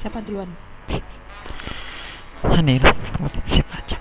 Siapa duluan? Aneh lah, siapa aja.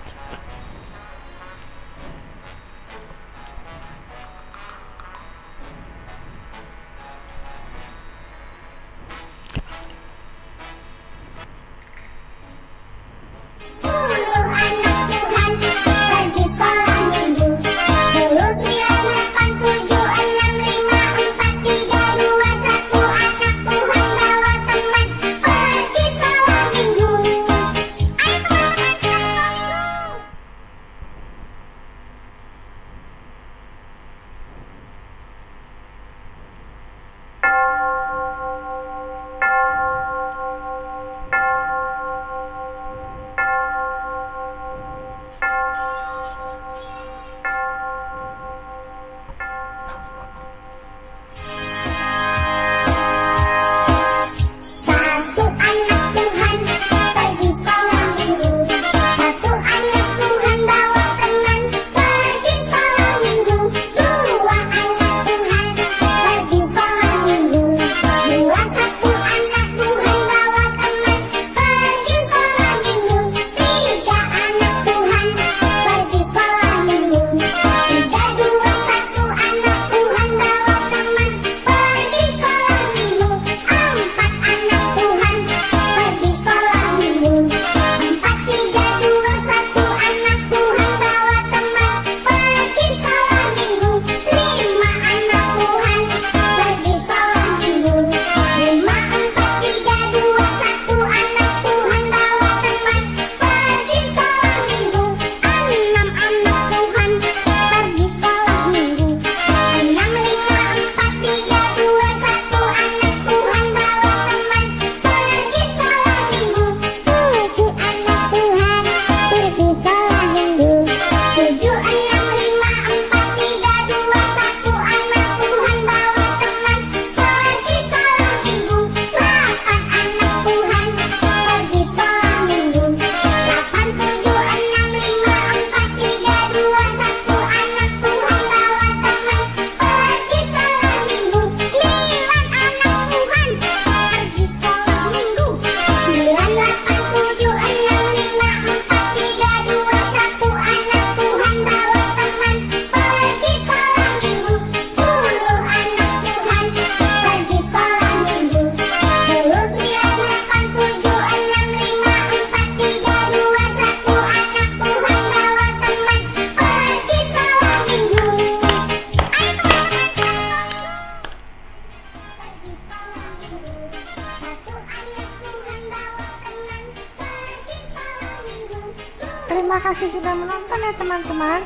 Terima kasih sudah menonton ya teman-teman.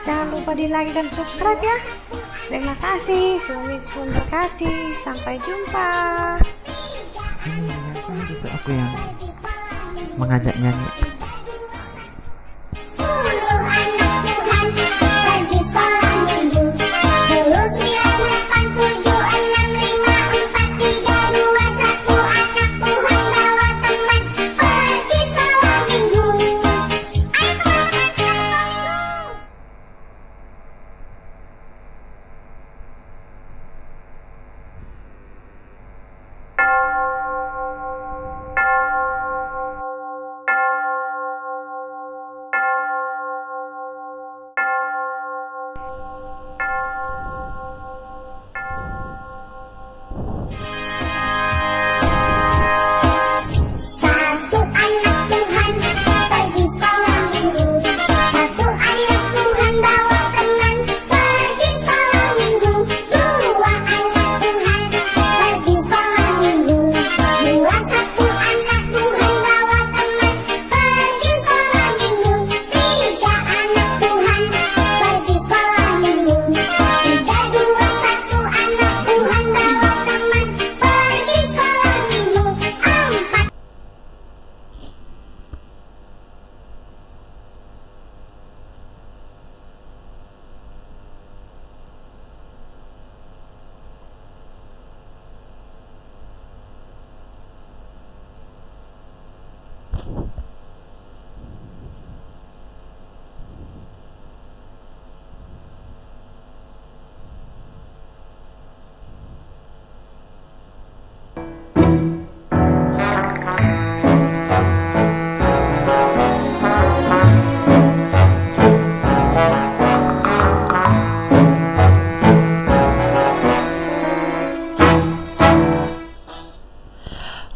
Jangan lupa di like dan subscribe ya. Terima kasih. Tuhan Yesus memberkati. Sampai jumpa. Itu aku yang mengajak nyanyi.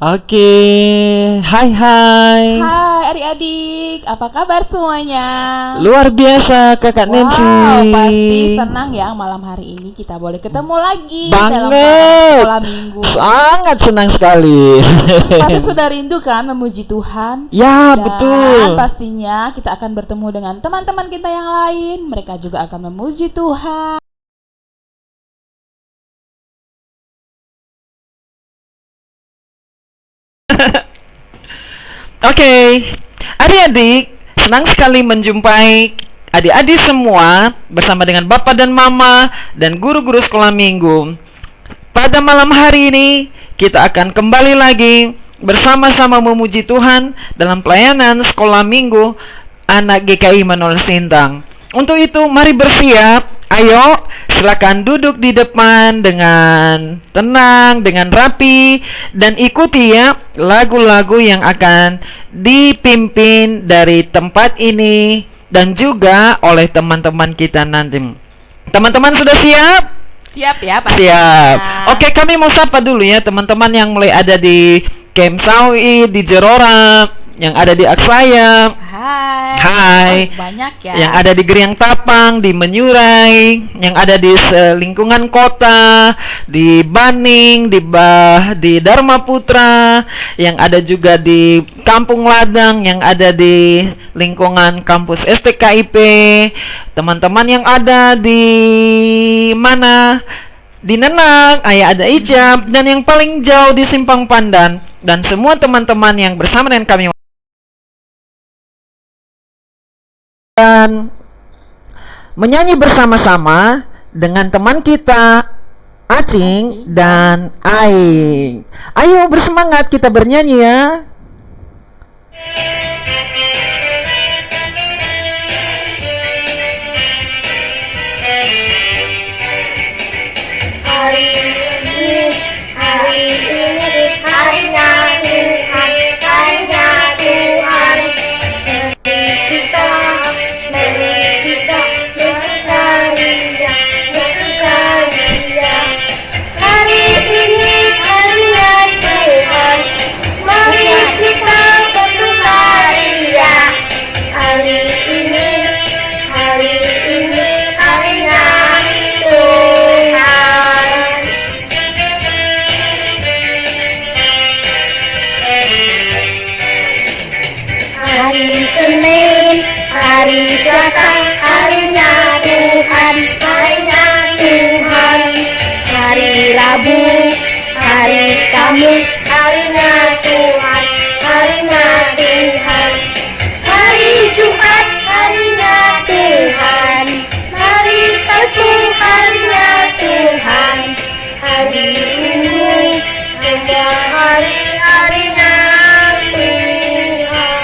Oke, hai hai. Hai adik-adik, apa kabar semuanya? Luar biasa Kakak Nancy. Wow, pasti senang ya malam hari ini kita boleh ketemu lagi dalam Banget. sekolah minggu. Sangat senang sekali. Pasti sudah rindu kan memuji Tuhan? Ya, Dan betul. pastinya kita akan bertemu dengan teman-teman kita yang lain. Mereka juga akan memuji Tuhan. Oke, adik-adik, senang sekali menjumpai adik-adik semua bersama dengan Bapak dan Mama dan guru-guru sekolah minggu. Pada malam hari ini, kita akan kembali lagi bersama-sama memuji Tuhan dalam pelayanan sekolah minggu anak GKI Manol Sintang. Untuk itu, mari bersiap. Ayo, silakan duduk di depan dengan tenang, dengan rapi, dan ikuti ya lagu-lagu yang akan dipimpin dari tempat ini dan juga oleh teman-teman kita nanti. Teman-teman sudah siap? Siap ya pastinya. Siap. Oke, kami mau sapa dulu ya teman-teman yang mulai ada di Kem Sawi, di Jerora, yang ada di Aksaya. Hai. Hai. Oh, banyak ya. Yang ada di Geriang Tapang, di Menyurai, yang ada di lingkungan kota, di Baning, di Dharma Putra, yang ada juga di Kampung Ladang, yang ada di lingkungan kampus STKIP, teman-teman yang ada di mana? Di Nenang, ayah ada Ijab, dan yang paling jauh di Simpang Pandan, dan semua teman-teman yang bersama dengan kami dan menyanyi bersama-sama dengan teman kita Acing dan Aing. Ayo bersemangat kita bernyanyi ya. Hari ini harinya Tuhan, harinya Tuhan. Mari kita bersukaria, bersukaria. Hari ini harinya Tuhan, mari kita bersukaria. Hari ini harinya Tuhan. Hari Senin, hari Selasa, harinya Tuhan, harinya Tuhan. Hari Rabu, hari Kamis, harinya Tuhan, harinya Tuhan. Hari Jumat, harinya Tuhan. Hari Sabtu, harinya Tuhan. Hari Minggu, semua harinya Tuhan.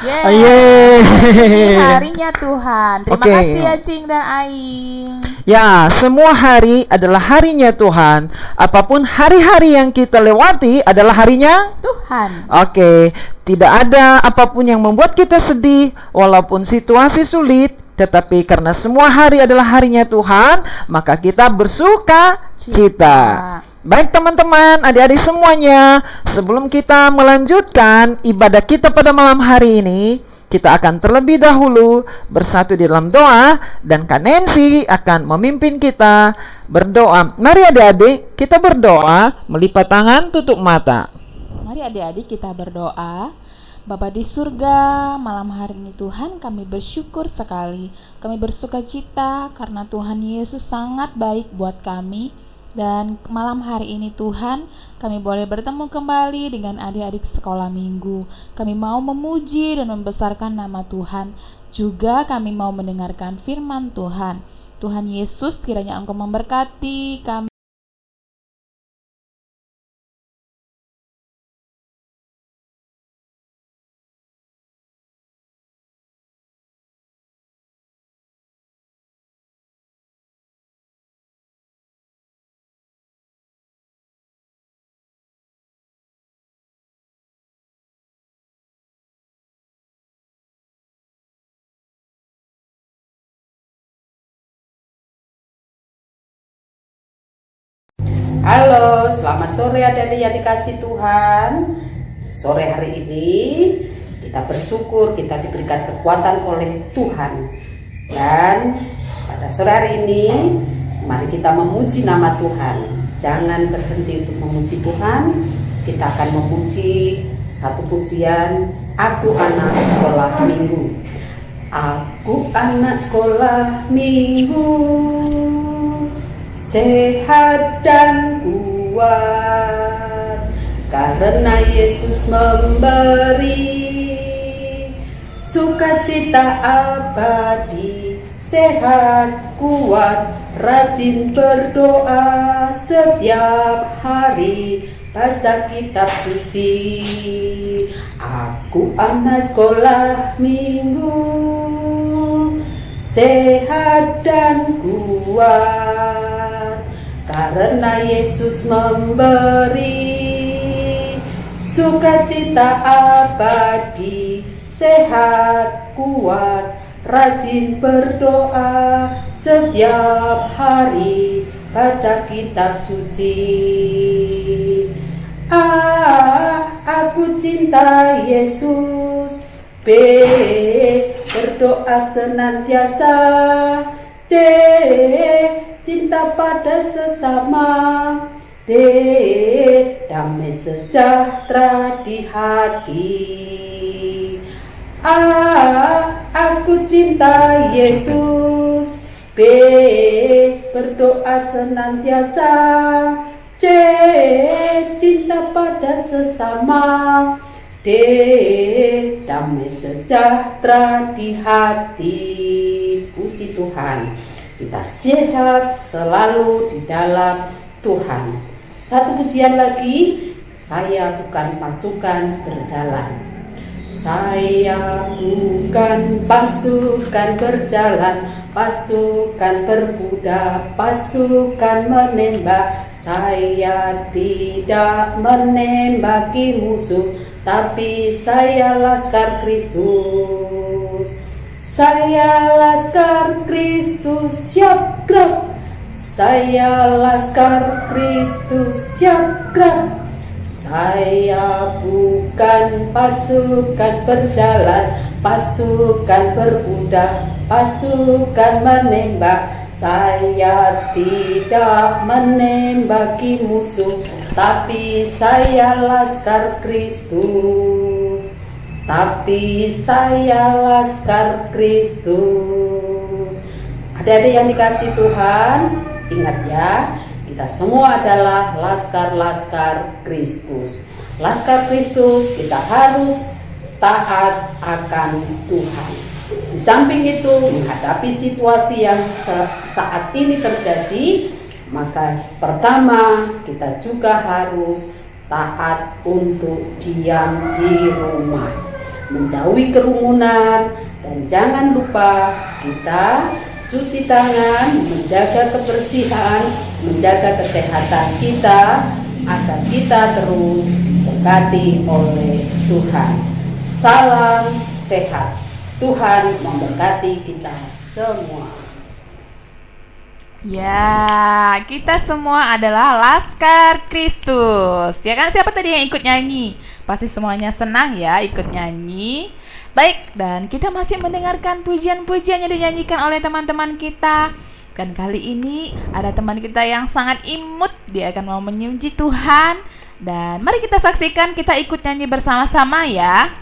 Yeay. Ini harinya Tuhan. Terima Oke. kasih ya Cing dan Aing. Ya, semua hari adalah harinya Tuhan. Apapun hari-hari yang kita lewati adalah harinya Tuhan. Oke, tidak ada apapun yang membuat kita sedih, walaupun situasi sulit, tetapi karena semua hari adalah harinya Tuhan, maka kita bersuka cita. Baik teman-teman, adik-adik semuanya, sebelum kita melanjutkan ibadah kita pada malam hari ini, kita akan terlebih dahulu bersatu di dalam doa, dan Kak Nancy akan memimpin kita berdoa. Mari adik-adik, kita berdoa, melipat tangan, tutup mata. Mari adik-adik kita berdoa. Bapa di surga, malam hari ini Tuhan kami bersyukur sekali. Kami bersuka cita karena Tuhan Yesus sangat baik buat kami. Dan malam hari ini Tuhan, kami boleh bertemu kembali dengan adik-adik sekolah minggu. Kami mau memuji dan membesarkan nama Tuhan. Juga kami mau mendengarkan firman Tuhan. Tuhan Yesus, kiranya Engkau memberkati kami. Halo, selamat sore adik-adik yang dikasih Tuhan. Sore hari ini kita bersyukur kita diberikan kekuatan oleh Tuhan. Dan pada sore hari ini mari kita memuji nama Tuhan. Jangan berhenti untuk memuji Tuhan. Kita akan memuji satu pujian, Aku Anak Sekolah Minggu. Aku anak sekolah minggu, sehat dan kuat, karena Yesus memberi sukacita abadi. Sehat, kuat, rajin berdoa setiap hari, baca kitab suci. Aku anak sekolah minggu, sehat dan kuat, karena Yesus memberi sukacita abadi. Sehat, kuat, rajin berdoa setiap hari, baca kitab suci. Aku cinta Yesus. B, berdoa senantiasa. C, cinta pada sesama. D, damai sejahtera di hati. Aku cinta Yesus. B, berdoa senantiasa. C, cinta pada sesama. D, damai sejahtera di hati. Puji Tuhan, kita sehat selalu di dalam Tuhan. Satu pujian lagi, saya bukan pasukan berjalan. Saya bukan pasukan berjalan, pasukan berkuda, pasukan menembak. Saya tidak menembaki musuh, tapi saya laskar Kristus. Saya laskar Kristus, siap gerak. Saya laskar Kristus, siap gerak. Saya bukan pasukan berjalan, pasukan berkuda, pasukan menembak. Saya tidak menembaki musuh, tapi saya laskar Kristus. Tapi saya laskar Kristus. Adik-adik yang dikasih Tuhan, ingat ya, kita semua adalah laskar-laskar Kristus. Laskar Kristus, kita harus taat akan Tuhan. Di samping itu, menghadapi situasi yang saat ini terjadi, maka pertama kita juga harus taat untuk diam di rumah, menjauhi kerumunan, dan jangan lupa kita cuci tangan, menjaga kebersihan, menjaga kesehatan kita, agar kita terus diberkati oleh Tuhan. Salam sehat. Tuhan memberkati kita semua. Ya, kita semua adalah laskar Kristus. Ya kan, siapa tadi yang ikut nyanyi? Pasti semuanya senang ya ikut nyanyi. Baik, dan kita masih mendengarkan pujian-pujian yang dinyanyikan oleh teman-teman kita. Dan kali ini ada teman kita yang sangat imut. Dia akan mau memuji Tuhan. Dan mari kita saksikan, kita ikut nyanyi bersama-sama ya.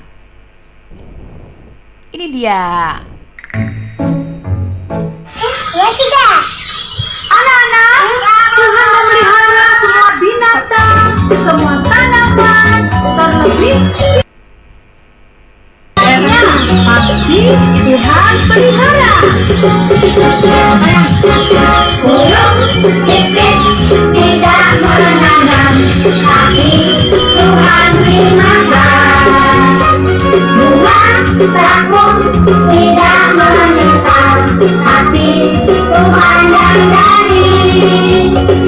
Ini dia. Ya tidak. Anak-anak, Tuhan memelihara semua binatang, semua tanaman, terlebih pasti Tuhan pelihara. Burung pipit tidak menanam, tapi Tuhan beri makan. Bunga bakung tidak menetap, tapi Tuhan dandani.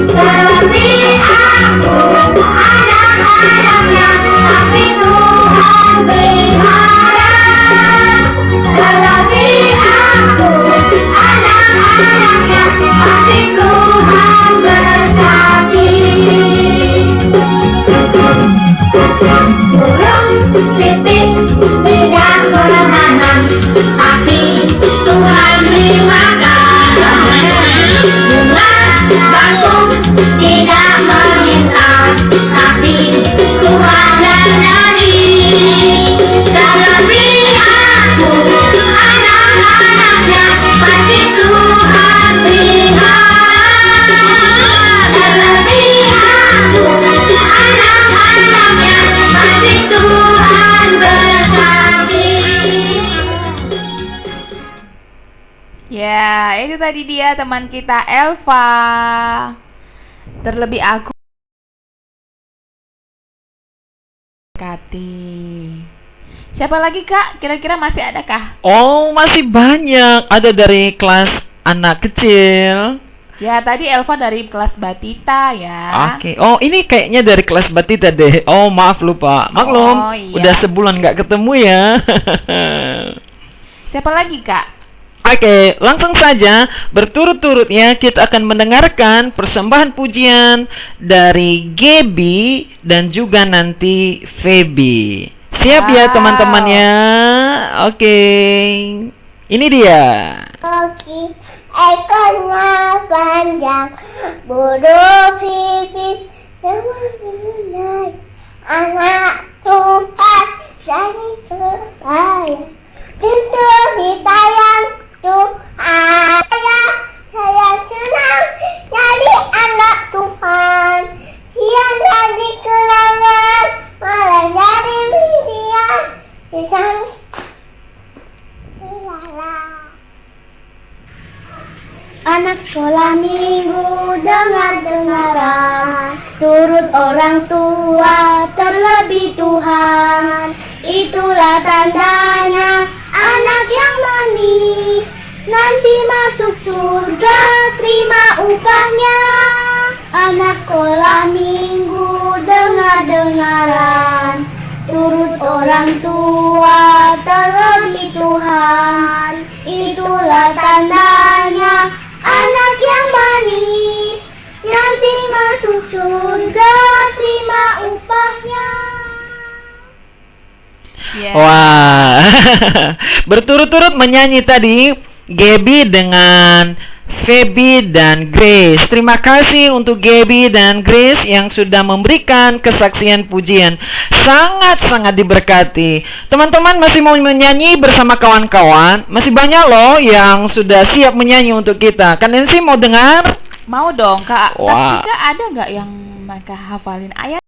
Terlebih aku anak-anaknya, tapi Tuhan pelihara. Terlebih aku anak-anaknya, tapi Tuhan berkati. tadi dia teman kita Elva. Terlebih aku Kati. Siapa lagi Kak? Kira-kira masih adakah? Oh, masih banyak. Ada dari kelas anak kecil. Ya tadi Elva dari kelas Batita ya. Oke. Oh, ini kayaknya dari kelas Batita deh. Oh, maaf lupa. Maklum. Oh, iya. Udah sebulan nggak ketemu ya. Siapa lagi Kak? Oke, langsung saja berturut-turut ya kita akan mendengarkan persembahan pujian dari Gaby dan juga nanti Feby. Siap ya Wow. teman-temannya? Oke. Ini dia. Oke, ekornya panjang, bulu pipit, naik anak Tuhan dari Tuhan. Tentu ditayang Tuhan. Saya senang jadi anak Tuhan. Siang jadi kenangan, malam jadi mimpian. Sedang anak sekolah minggu dengar-dengaran, turut orang tua terlebih Tuhan. Itulah tandanya anak yang manis, nanti masuk surga terima upahnya. Anak sekolah minggu dengar-dengaran, turut orang tua terlebih Tuhan. Itulah tandanya anak yang manis, nanti masuk surga terima upahnya. Ya. Wah. Berturut-turut menyanyi tadi Gaby dengan Feby dan Grace. Terima kasih untuk Gaby dan Grace yang sudah memberikan kesaksian pujian. Sangat-sangat diberkati. Teman-teman masih mau menyanyi bersama kawan-kawan? Masih banyak loh yang sudah siap menyanyi untuk kita. Kalian sih mau dengar? Mau dong Kak. Wah. Tapi Kak ada nggak yang mereka hafalin ayat?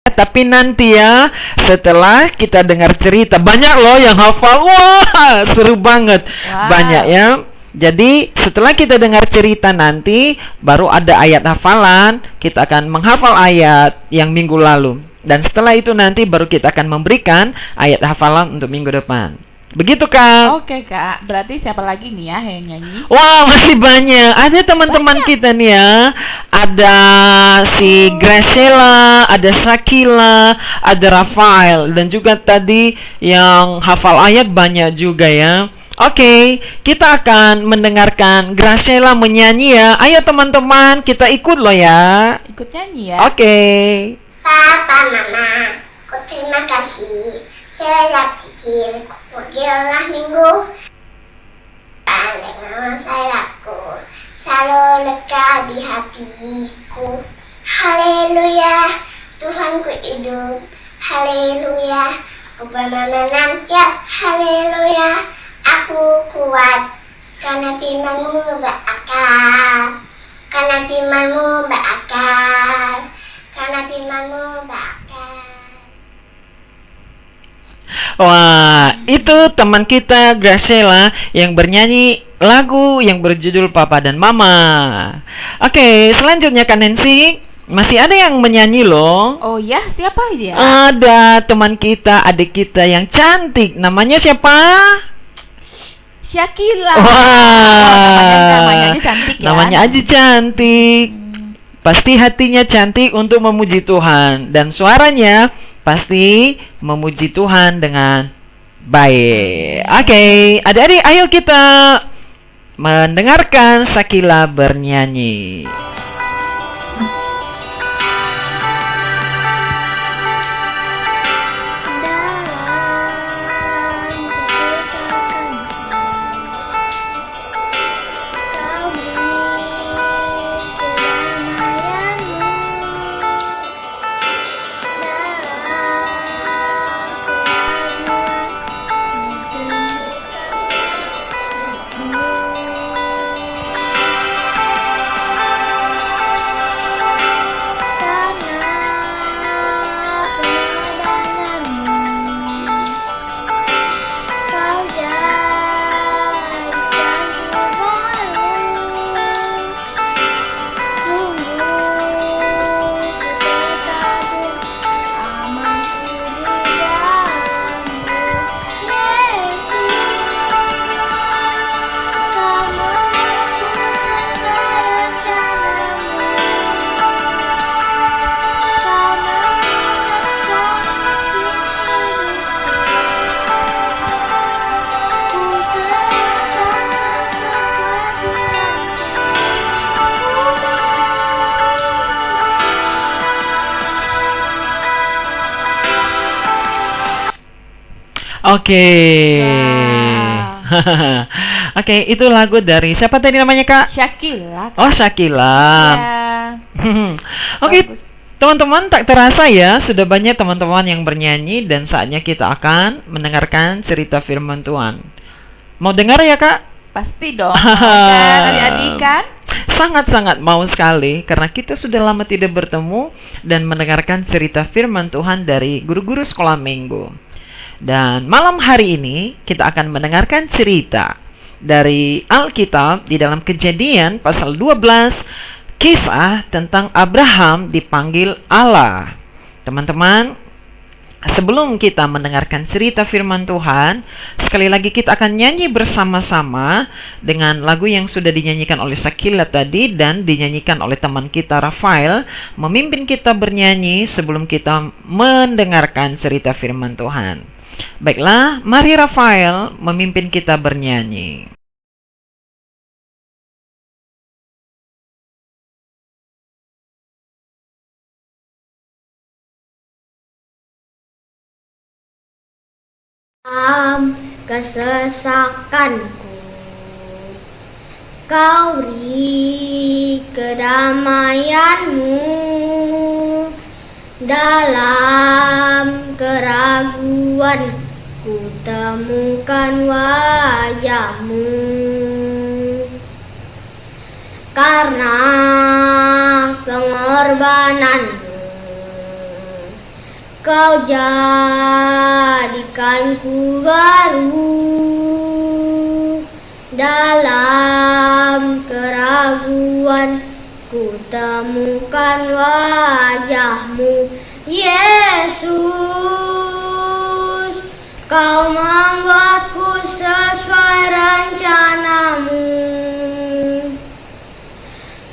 Tapi nanti ya setelah kita dengar cerita, banyak loh yang hafal. Wah, seru banget. Wow. Banyak ya. Jadi setelah kita dengar cerita nanti baru ada ayat hafalan. Kita akan menghafal ayat yang minggu lalu. Dan setelah itu nanti baru kita akan memberikan ayat hafalan untuk minggu depan. Begitu Kak. Oke Kak, berarti siapa lagi nih ya yang nyanyi? Wah, masih banyak. Ada teman-teman kita nih ya. Ada si Graciela, ada Shakila, ada Rafael, dan juga tadi yang hafal ayat banyak juga ya. Oke, kita akan mendengarkan Graciela menyanyi ya. Ayo teman-teman, kita ikut loh ya. Ikut nyanyi ya. Oke. Papa, Mama, ku terima kasih. Saya kecil, pergilah minggu. Dengan sayapku, selalu lekat di hatiku. Haleluya, Tuhanku hidup. Haleluya, aku menantias. Haleluya, aku kuat. Karena firman-Mu berakal. Karena firman-Mu berakal. Karena firman-Mu berakal. Wah, itu teman kita Graciela yang bernyanyi lagu yang berjudul Papa dan Mama. Oke, selanjutnya Kak Nancy, masih ada yang menyanyi loh. Oh ya, siapa dia? Ada teman kita, adik kita yang cantik. Namanya siapa? Syakila. Wah, namanya aja cantik ya. Namanya aja cantik. Pasti hatinya cantik untuk memuji Tuhan. Dan suaranya pasti memuji Tuhan dengan baik. Oke, adik-adik, ayo kita mendengarkan Shakila bernyanyi. Oke. Wow. Oke, itu lagu dari siapa tadi namanya, Kak? Syakila. Oh, Syakila. Ya. Oke, Bagus. teman-teman, tak terasa ya, sudah banyak teman-teman yang bernyanyi dan saatnya kita akan mendengarkan cerita firman Tuhan. Mau dengar ya, Kak? Pasti dong. Kan adik-adik kan? Sangat-sangat mau sekali karena kita sudah lama tidak bertemu dan mendengarkan cerita firman Tuhan dari guru-guru sekolah minggu. Dan malam hari ini kita akan mendengarkan cerita dari Alkitab di dalam Kejadian pasal 12, kisah tentang Abraham dipanggil Allah. Teman-teman, sebelum kita mendengarkan cerita firman Tuhan, sekali lagi kita akan nyanyi bersama-sama dengan lagu yang sudah dinyanyikan oleh Syakila tadi dan dinyanyikan oleh teman kita Rafael, memimpin kita bernyanyi sebelum kita mendengarkan cerita firman Tuhan. Baiklah, mari Rafael memimpin kita bernyanyi. Kesesakanku, kau beri kedamaianmu dalam keraguan, ku temukan wajahmu. Karena pengorbananmu, kau jadikanku baru. Dalam keraguan, ku temukan wajahmu. Yesus, kau membuatku sesuai rencanamu.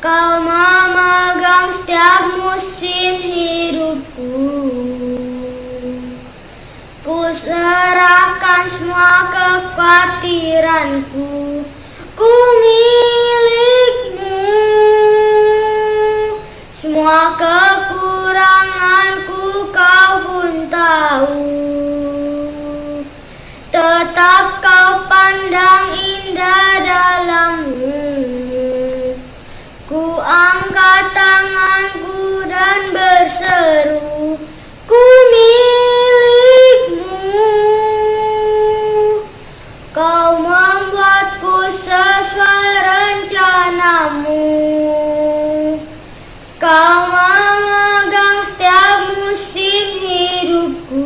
Kau memegang setiap musim hidupku. Ku serahkan semua kekhawatiranku. Ku milikmu. Semua kekuranganku kau pun tahu. Tetap kau pandang indah dalammu. Ku angkat tanganku dan berseru, ku milikmu. Kau membuatku sesuai rencanamu. Kau memegang setiap musim hidupku.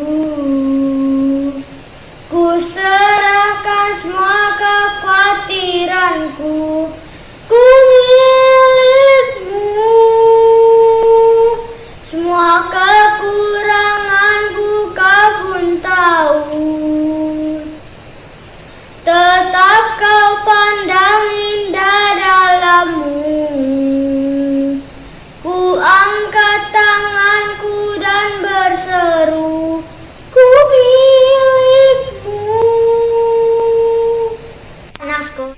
Ku serahkan semua kekhawatiranku. Ku milikmu. Semua kekuranganku kau pun tahu. Tetap kau pandang indah dalammu. Ku angkat tanganku dan berseru, ku milikmu. Anak sekolah.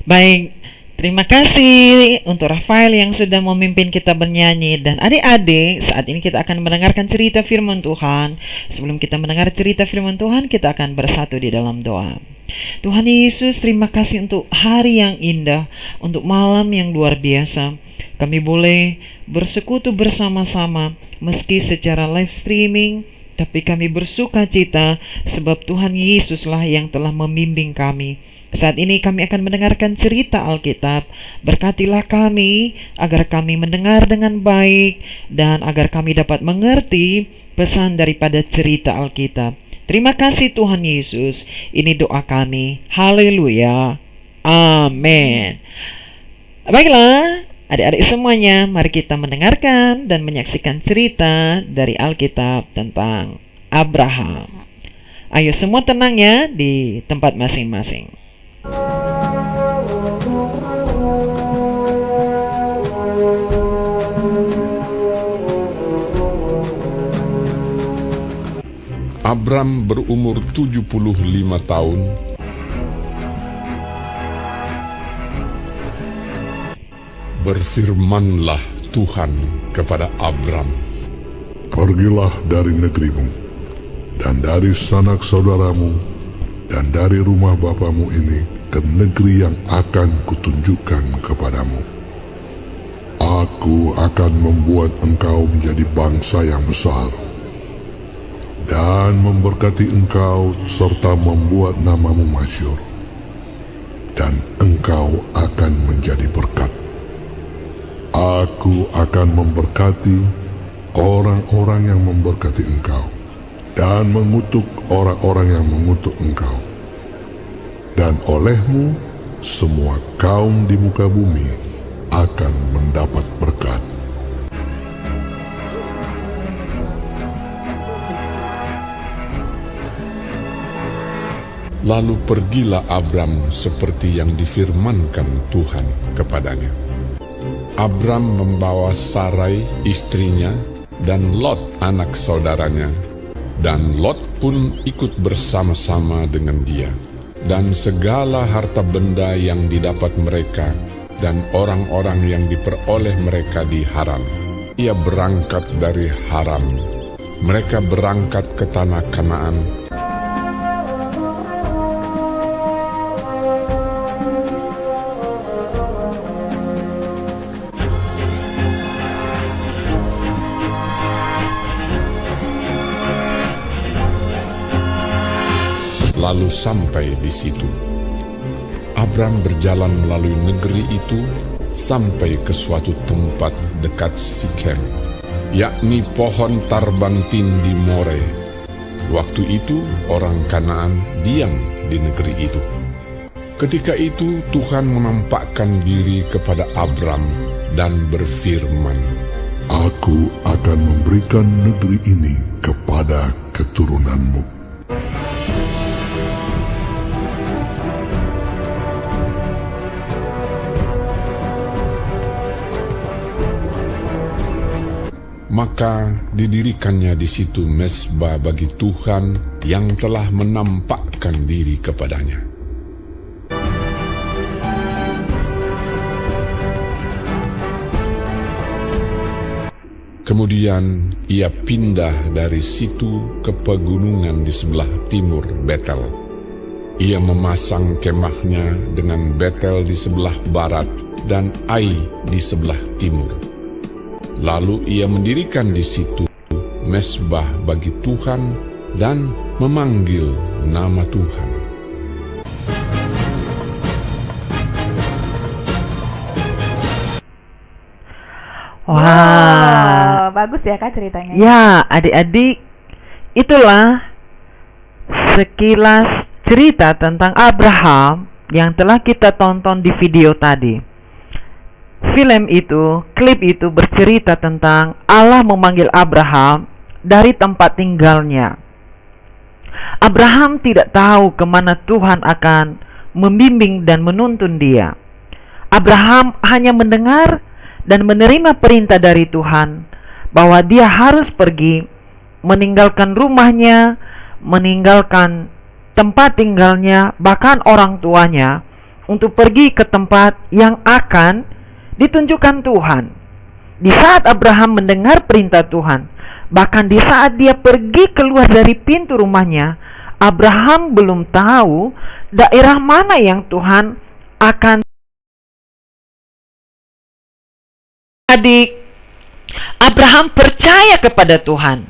Baik, terima kasih untuk Rafael yang sudah memimpin kita bernyanyi. Dan adik-adik, saat ini kita akan mendengarkan cerita firman Tuhan. Sebelum kita mendengar cerita firman Tuhan, kita akan bersatu di dalam doa. Tuhan Yesus, terima kasih untuk hari yang indah, untuk malam yang luar biasa. Kami boleh bersekutu bersama-sama, meski secara live streaming, tapi kami bersuka cita sebab Tuhan Yesuslah yang telah membimbing kami. Saat ini kami akan mendengarkan cerita Alkitab. Berkatilah kami agar kami mendengar dengan baik dan agar kami dapat mengerti pesan daripada cerita Alkitab. Terima kasih Tuhan Yesus. Ini doa kami. Haleluya. Amin. Baiklah, adik-adik semuanya, mari kita mendengarkan dan menyaksikan cerita dari Alkitab tentang Abraham. Ayo semua tenang ya di tempat masing-masing. Abram berumur 75 tahun. Berfirmanlah Tuhan kepada Abram, "Pergilah dari negerimu dan dari sanak saudaramu dan dari rumah bapamu ini ke negeri yang akan kutunjukkan kepadamu. Aku akan membuat engkau menjadi bangsa yang besar dan memberkati engkau serta membuat namamu masyhur, dan engkau akan menjadi berkat. Aku akan memberkati orang-orang yang memberkati engkau dan mengutuk orang-orang yang mengutuk engkau. Dan olehmu semua kaum di muka bumi akan mendapat berkat. Lalu pergilah Abram seperti yang difirmankan Tuhan kepadanya. Abram membawa Sarai istrinya dan Lot anak saudaranya, dan Lot pun ikut bersama-sama dengan dia. Dan segala harta benda yang didapat mereka dan orang-orang yang diperoleh mereka di Haran. Ia berangkat dari Haran. Mereka berangkat ke tanah Kanaan. Lalu sampai di situ, Abram berjalan melalui negeri itu sampai ke suatu tempat dekat Sikem, yakni pohon tarbantin di More. Waktu itu orang Kanaan diam di negeri itu. Ketika itu Tuhan menampakkan diri kepada Abram dan berfirman, Aku akan memberikan negeri ini kepada keturunanmu. Maka didirikannya di situ mezbah bagi Tuhan yang telah menampakkan diri kepadanya. Kemudian ia pindah dari situ ke pegunungan di sebelah timur Betel. Ia memasang kemahnya dengan Betel di sebelah barat dan Ai di sebelah timur. Lalu ia mendirikan di situ mezbah bagi Tuhan dan memanggil nama Tuhan. Wow, bagus ya Kak ceritanya. Ya, adik-adik, itulah sekilas cerita tentang Abraham yang telah kita tonton di video tadi. Film itu, klip itu bercerita tentang Allah memanggil Abraham dari tempat tinggalnya. Abraham tidak tahu kemana Tuhan akan membimbing dan menuntun dia. Abraham hanya mendengar dan menerima perintah dari Tuhan bahwa dia harus pergi, meninggalkan rumahnya, meninggalkan tempat tinggalnya, bahkan orang tuanya, untuk pergi ke tempat yang akan ditunjukkan Tuhan. Di saat Abraham mendengar perintah Tuhan, bahkan di saat dia pergi keluar dari pintu rumahnya, Abraham belum tahu daerah mana yang Tuhan akan. Adik, Abraham percaya kepada Tuhan.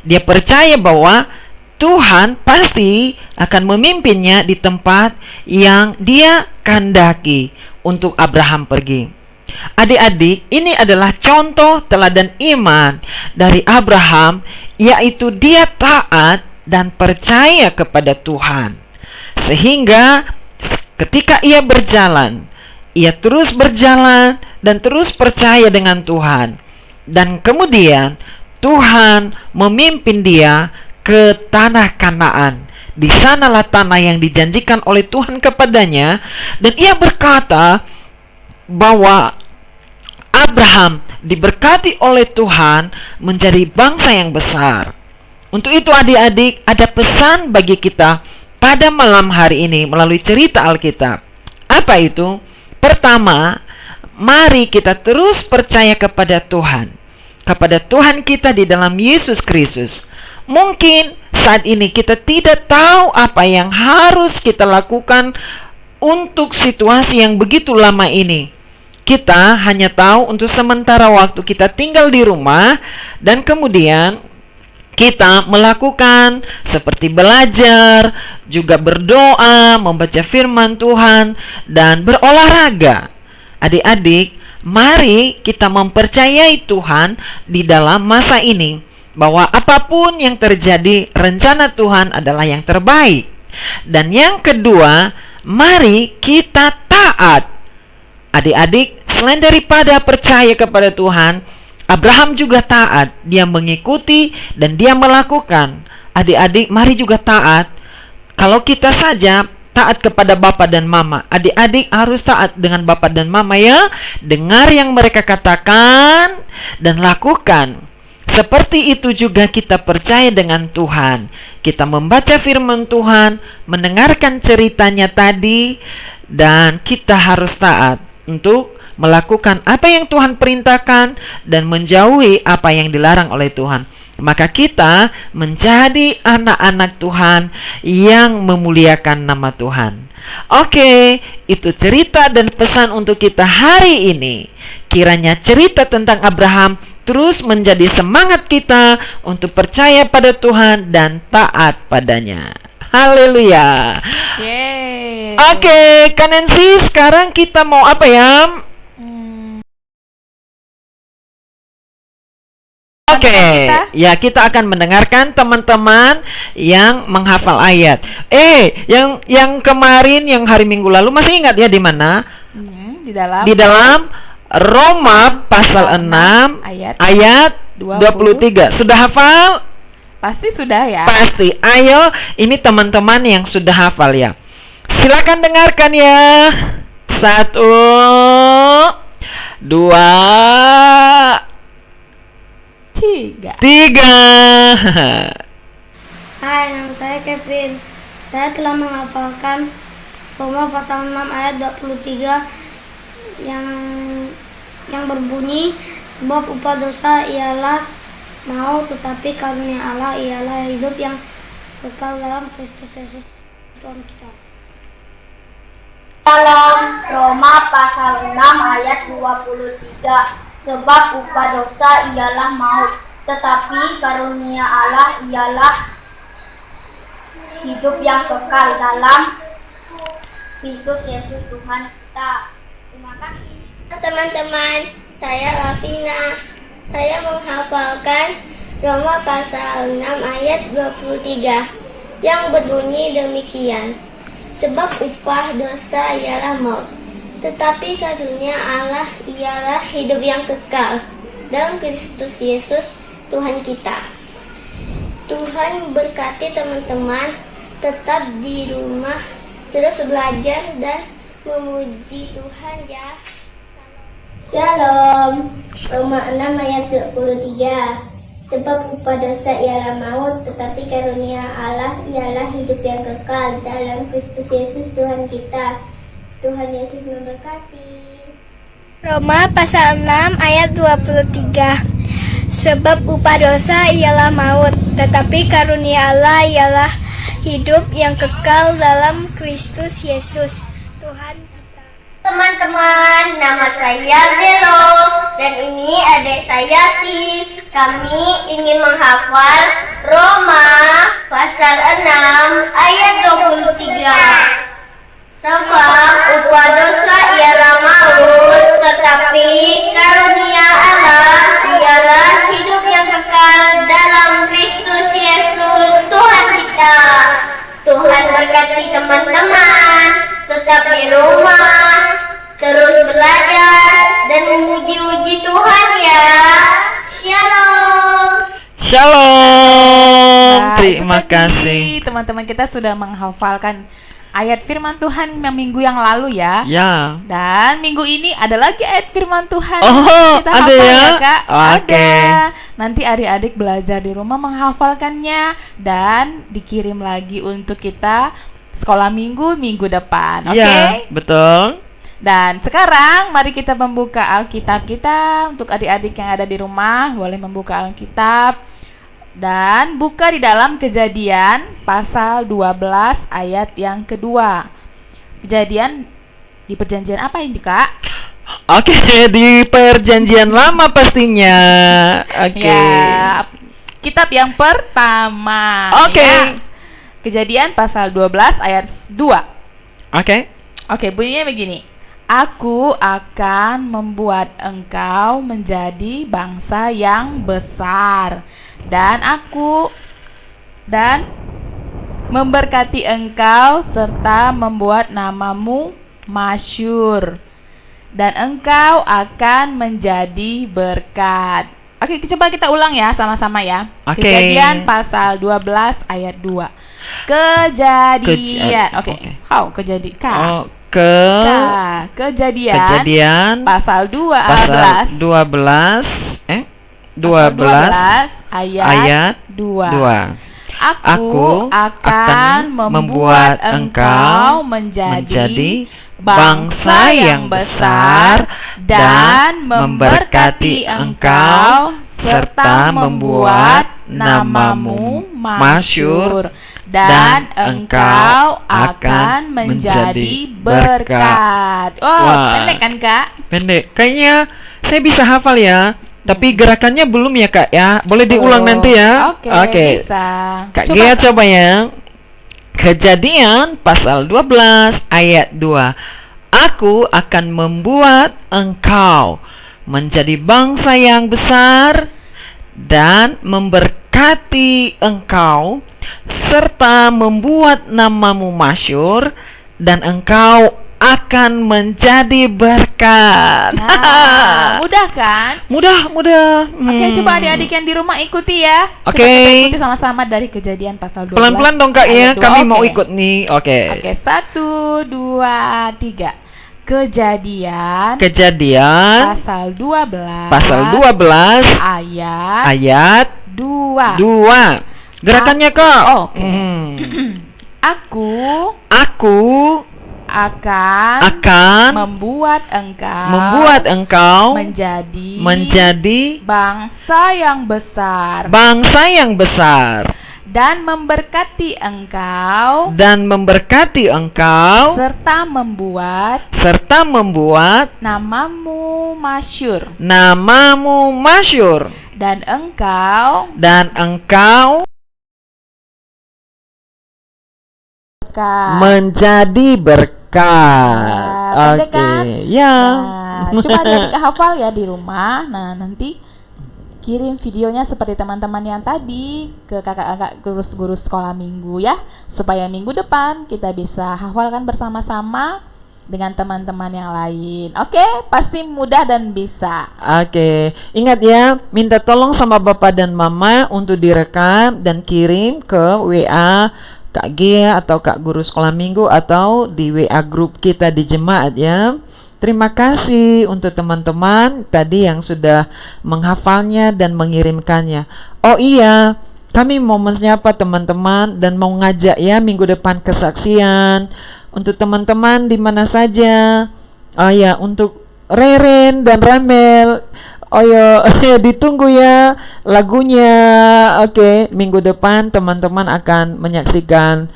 Dia percaya bahwa Tuhan pasti akan memimpinnya di tempat yang dia kehendaki untuk Abraham pergi. Adik-adik, ini adalah contoh teladan iman dari Abraham, yaitu dia taat dan percaya kepada Tuhan. Sehingga ketika ia berjalan, ia terus berjalan dan terus percaya dengan Tuhan. Dan kemudian Tuhan memimpin dia ke tanah Kanaan. Di sanalah tanah yang dijanjikan oleh Tuhan kepadanya, dan ia berkata bahwa Abraham diberkati oleh Tuhan menjadi bangsa yang besar. Untuk itu adik-adik, ada pesan bagi kita pada malam hari ini melalui cerita Alkitab. Apa itu? Pertama, mari kita terus percaya kepada Tuhan kita di dalam Yesus Kristus. Mungkin saat ini kita tidak tahu apa yang harus kita lakukan untuk situasi yang begitu lama ini. Kita hanya tahu untuk sementara waktu kita tinggal di rumah, dan kemudian kita melakukan seperti belajar, juga berdoa, membaca firman Tuhan, dan berolahraga. Adik-adik, mari kita mempercayai Tuhan di dalam masa ini, bahwa apapun yang terjadi, rencana Tuhan adalah yang terbaik. Dan yang kedua, mari kita taat. Adik-adik, selain daripada percaya kepada Tuhan, Abraham juga taat. Dia mengikuti dan dia melakukan. Adik-adik, mari juga taat. Kalau kita saja taat kepada Bapa dan Mama, adik-adik harus taat dengan Bapa dan Mama ya. Dengar yang mereka katakan dan lakukan. Seperti itu juga kita percaya dengan Tuhan. Kita membaca firman Tuhan, mendengarkan ceritanya tadi, dan kita harus taat untuk melakukan apa yang Tuhan perintahkan dan menjauhi apa yang dilarang oleh Tuhan. Maka kita menjadi anak-anak Tuhan yang memuliakan nama Tuhan. Oke, itu cerita dan pesan untuk kita hari ini. Kiranya cerita tentang Abraham terus menjadi semangat kita untuk percaya pada Tuhan dan taat padanya. Haleluya. Yeay. Oke, Kanensi, sekarang kita mau apa ya? Oke, ya kita akan mendengarkan teman-teman yang menghafal ayat. Yang kemarin, yang hari Minggu lalu masih ingat ya di mana? Di dalam Roma pasal 6 ayat 23. Sudah hafal? Pasti sudah ya. Pasti. Ayo, ini teman-teman yang sudah hafal ya. Silakan dengarkan ya. 1, 2, 3. Hai, nama saya Kevin. Saya telah menghafalkan Roma pasal 6 ayat 23 yang berbunyi, sebab upah dosa ialah maut, tetapi karunia Allah ialah hidup yang kekal dalam Kristus Yesus Tuhan kita. Dalam Roma pasal 6 ayat 23, sebab upah dosa ialah maut, tetapi karunia Allah ialah hidup yang kekal dalam Kristus Yesus Tuhan kita. Terima kasih. Teman-teman, saya Lavina. Saya menghafalkan Roma pasal 6 ayat 23 yang berbunyi demikian. Sebab upah dosa ialah maut, tetapi karunia Allah ialah hidup yang kekal dalam Kristus Yesus Tuhan kita. Tuhan berkati teman-teman, tetap di rumah, terus belajar dan memuji Tuhan ya. Shalom. Roma 6 ayat 23. Sebab upah dosa ialah maut, tetapi karunia Allah ialah hidup yang kekal dalam Kristus Yesus Tuhan kita. Tuhan Yesus memberkati. Roma pasal 6 ayat 23. Sebab upah dosa ialah maut, tetapi karunia Allah ialah hidup yang kekal dalam Kristus Yesus Tuhan kita. Teman-teman, nama saya Belo dan ini adik saya Si. Kami ingin menghafal Roma pasal 6 ayat 23. Sebab upah dosa ialah maut, tetapi karunia Allah ialah hidup yang kekal dalam Kristus Yesus Tuhan kita. Tuhan berkati teman-teman, tetap di rumah, terus belajar dan memuji-muji Tuhan ya. Shalom. Shalom. Nah, Terima itu tadi kasih. teman-teman kita sudah menghafalkan ayat firman Tuhan yang minggu yang lalu ya. Ya. Dan minggu ini ada lagi ayat firman Tuhan. Oh, Kita ada hafal ya? Kak? Oke. Ada. Nanti adik-adik belajar di rumah menghafalkannya dan dikirim lagi untuk kita sekolah minggu depan. Oke? Ya, betul. Dan sekarang mari kita membuka Alkitab kita. Untuk adik-adik yang ada di rumah boleh membuka Alkitab Dan buka di dalam Kejadian pasal 12 ayat yang kedua. Kejadian di perjanjian apa ini, Kak? Oke, di perjanjian lama pastinya. Oke. Ya, kitab yang pertama. Oke. Ya. Kejadian pasal 12 ayat 2. Oke. Oke, bunyinya begini. Aku akan membuat engkau menjadi bangsa yang besar, dan memberkati engkau serta membuat namamu masyhur, dan engkau akan menjadi berkat. Oke, coba kita ulang ya sama-sama ya. Oke. Kejadian pasal 12 ayat 2. Kejadian. Oke. How kejadian? Kejadian Pasal 12 ayat 2. Aku akan membuat engkau menjadi bangsa yang besar dan memberkati engkau serta membuat namamu masyhur, dan engkau akan menjadi berkat. Wah. Pendek kan, Kak? Pendek. Kayaknya saya bisa hafal ya. Tapi gerakannya belum ya, Kak ya. Boleh diulang nanti ya. Oke. Bisa. Kak Gia coba ya. Kejadian pasal 12 ayat 2. Aku akan membuat engkau menjadi bangsa yang besar dan memberkati engkau serta membuat namamu masyhur, dan engkau akan menjadi berkat. Nah, mudah kan? Mudah. Oke, coba adik-adik yang di rumah ikuti ya. Oke. Coba kita ikuti sama-sama dari Kejadian pasal 12. Pelan-pelan dong, Kak ya. ayat 2. Kami Oke. mau ikut nih. Oke. Oke, 1, 2, 3. Kejadian pasal 12 ayat 2. Gerakannya, Kak. Oke. Aku akan membuat engkau menjadi bangsa yang besar dan memberkati engkau serta membuat namamu masyhur, dan engkau menjadi berkat. Pendek kan? Ya. Nah, coba adik-adik hafal ya di rumah. Nah, nanti kirim videonya seperti teman-teman yang tadi ke kakak-kakak guru sekolah minggu ya, supaya minggu depan kita bisa hafalkan bersama-sama dengan teman-teman yang lain. Oke, pasti mudah dan bisa. Oke, ingat ya, minta tolong sama Bapak dan Mama untuk direkam dan kirim ke WA Kak G atau Kak Guru Sekolah Minggu atau di WA grup kita di jemaat ya. Terima kasih untuk teman-teman tadi yang sudah menghafalnya dan mengirimkannya. Oh iya, kami mau menyapa teman-teman dan mau ngajak ya minggu depan kesaksian untuk teman-teman di mana saja. Oh ya, untuk Reren dan Ramel. Oh ya, ditunggu ya lagunya. Oke, minggu depan teman-teman akan menyaksikan.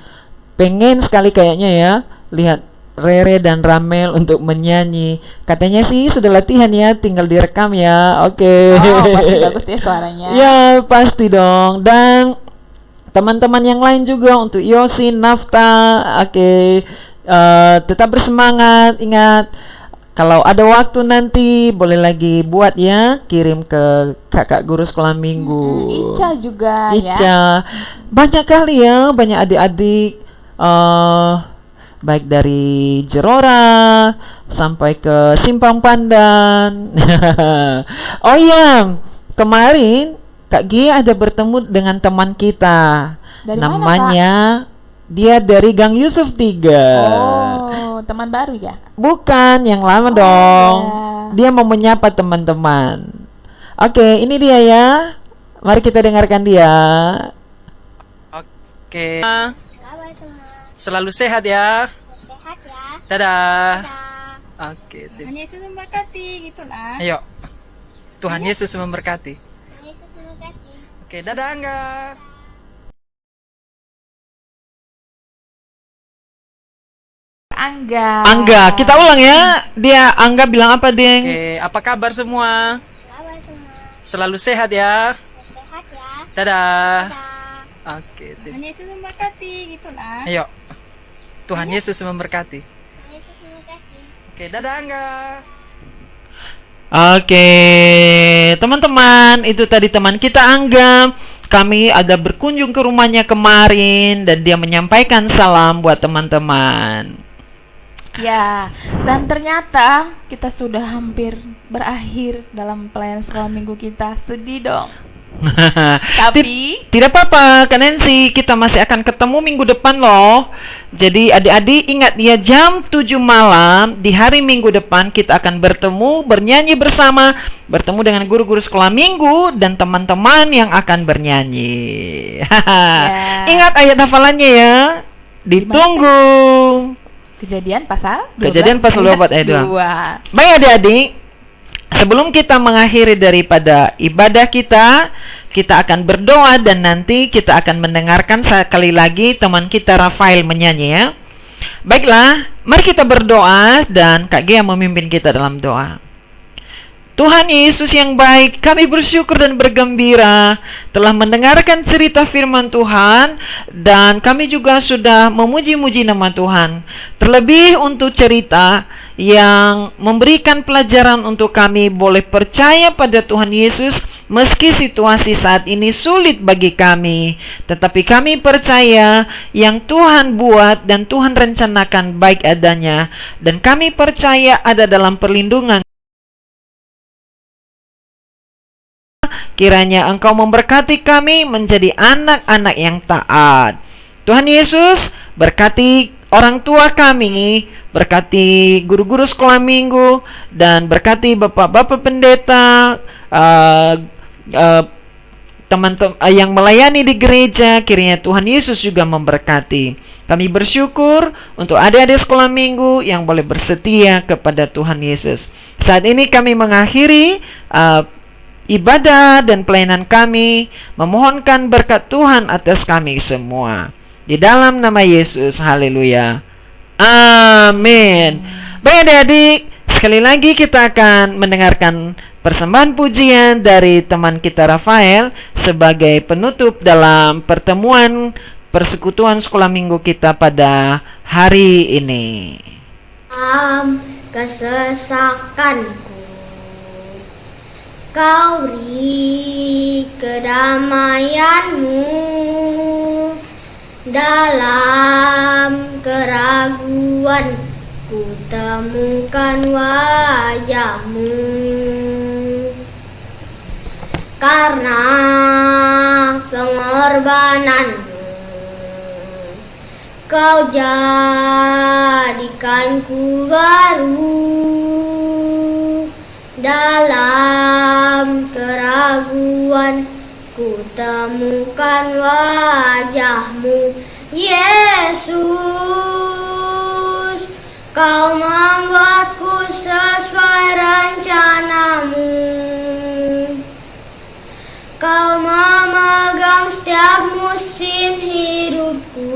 Pengen sekali kayaknya ya lihat Rere dan Ramel untuk menyanyi. Katanya sih sudah latihan ya, tinggal direkam ya. Oke. Pasti bagus ya suaranya. Ya, pasti dong. Dan teman-teman yang lain juga untuk Yosi, Nafta. Oke. Tetap bersemangat. Ingat, kalau ada waktu nanti boleh lagi buat ya, kirim ke kakak guru sekolah minggu. Ica juga Ica. ya. Banyak kali ya, banyak adik-adik. Baik dari Jerora sampai ke Simpang Pandan. Oh iya, kemarin Kak Gia ada bertemu dengan teman kita. Dari namanya mana, dia dari Gang Yusuf 3. Oh, teman baru ya? Bukan, yang lama dong. Ya. Dia mau menyapa teman-teman. Oke, ini dia ya. Mari kita dengarkan dia. Oke. Selalu sehat ya. Sehat ya. Dadah. Oke, sip. Tuhan Yesus memberkati, gitulah. Ayo. Tuhan Yesus memberkati. Tuhan Yesus memberkati. Oke, dadah Angga. Angga, kita ulang ya. Dia Angga bilang apa, Deng? Oke, apa kabar semua? Kabar semua. Selalu sehat ya. Sehat ya. Dadah. Oke, sip. Tuhan Yesus memberkati, gitulah. Ayo. Tuhan Yesus memberkati. Tuhan Yesus memberkati. Oke, dadah Angga. Oke, teman-teman, itu tadi teman kita Angga. Kami ada berkunjung ke rumahnya kemarin dan dia menyampaikan salam buat teman-teman. Ya, dan ternyata kita sudah hampir berakhir dalam pelayanan sekolah minggu kita. Sedih dong. Tapi Tidak apa-apa, Kak Nancy, kita masih akan ketemu minggu depan loh. Jadi adik-adik ingat ya, jam 7 malam di hari minggu depan kita akan bertemu, bernyanyi bersama, bertemu dengan guru-guru sekolah minggu dan teman-teman yang akan bernyanyi. Ingat ayat hafalannya ya. Ditunggu. Kejadian pasal 12 Kejadian pasal 12 ayat 2. Baik adik-adik, sebelum kita mengakhiri daripada ibadah kita akan berdoa dan nanti kita akan mendengarkan sekali lagi teman kita Rafael menyanyi ya. Baiklah, mari kita berdoa dan Kak Gia memimpin kita dalam doa. Tuhan Yesus yang baik, kami bersyukur dan bergembira telah mendengarkan cerita firman Tuhan dan kami juga sudah memuji-muji nama Tuhan. Terlebih untuk cerita yang memberikan pelajaran untuk kami boleh percaya pada Tuhan Yesus meski situasi saat ini sulit bagi kami. Tetapi kami percaya yang Tuhan buat dan Tuhan rencanakan baik adanya. Dan kami percaya ada dalam perlindungan. Kiranya Engkau memberkati kami menjadi anak-anak yang taat. Tuhan Yesus, berkati orang tua kami, berkati guru-guru sekolah minggu, dan berkati bapak-bapak pendeta, teman-teman yang melayani di gereja. Kiranya Tuhan Yesus juga memberkati. Kami bersyukur untuk adik-adik sekolah minggu yang boleh bersetia kepada Tuhan Yesus. Saat ini kami mengakhiri ibadah dan pelayanan kami, memohonkan berkat Tuhan atas kami semua. Di dalam nama Yesus, haleluya. Amin. Baik adik-adik, sekali lagi kita akan mendengarkan persembahan pujian dari teman kita Rafael sebagai penutup dalam pertemuan persekutuan sekolah minggu kita pada hari ini. Kesesakanku, Kau beri kedamaianmu dalam keraguan, ku temukan wajahmu. Karena pengorbananmu, Kau jadikanku baru. Dalam keraguan, ku temukan wajahmu. Yesus, Kau membuatku sesuai rencanamu. Kau memegang setiap musim hidupku.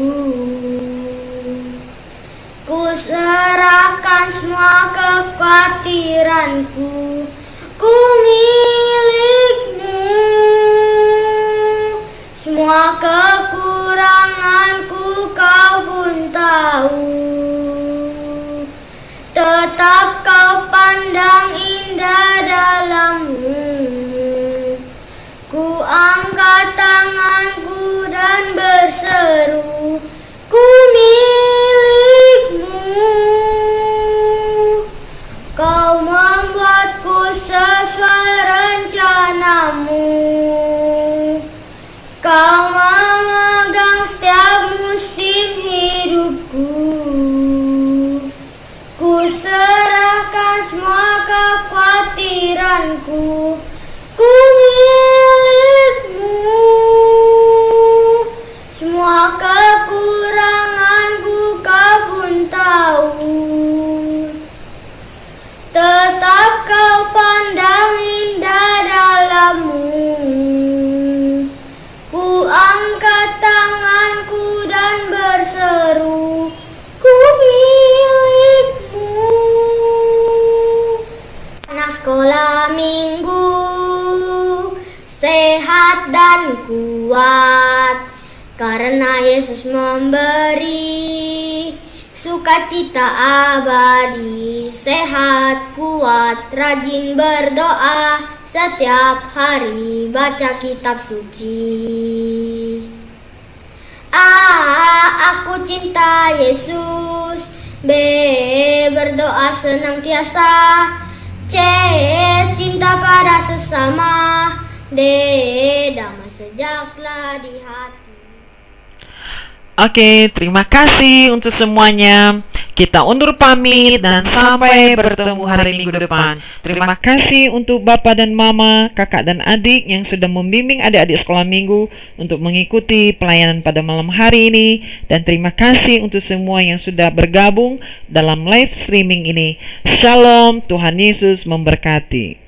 Ku serahkan semua kekhawatiranku. Ku milikmu. Semua kekuranganku Kau pun tahu. Tetap Kau pandang indah dalammu. Ku angkat tanganku dan berseru, ku milikmu. Kau membuatku sesuai rencanamu. Kau memegang setiap musim hidupku. Ku serahkan semua kekhawatiranku. Ku milikmu. Semua kekuranganku Kau pun tahu. Tetap Kau pandang indah dalammu. karena Yesus memberi sukacita abadi, sehat, kuat, rajin berdoa, setiap hari baca kitab suci. Aku cinta Yesus, B, berdoa senantiasa, C, cinta pada sesama, D, damai sejaklah di hati. Oke, terima kasih untuk semuanya. Kita undur pamit dan sampai bertemu hari Minggu depan. Terima kasih untuk Bapak dan Mama, kakak dan adik yang sudah membimbing adik-adik sekolah minggu untuk mengikuti pelayanan pada malam hari ini. Dan terima kasih untuk semua yang sudah bergabung dalam live streaming ini. Shalom, Tuhan Yesus memberkati.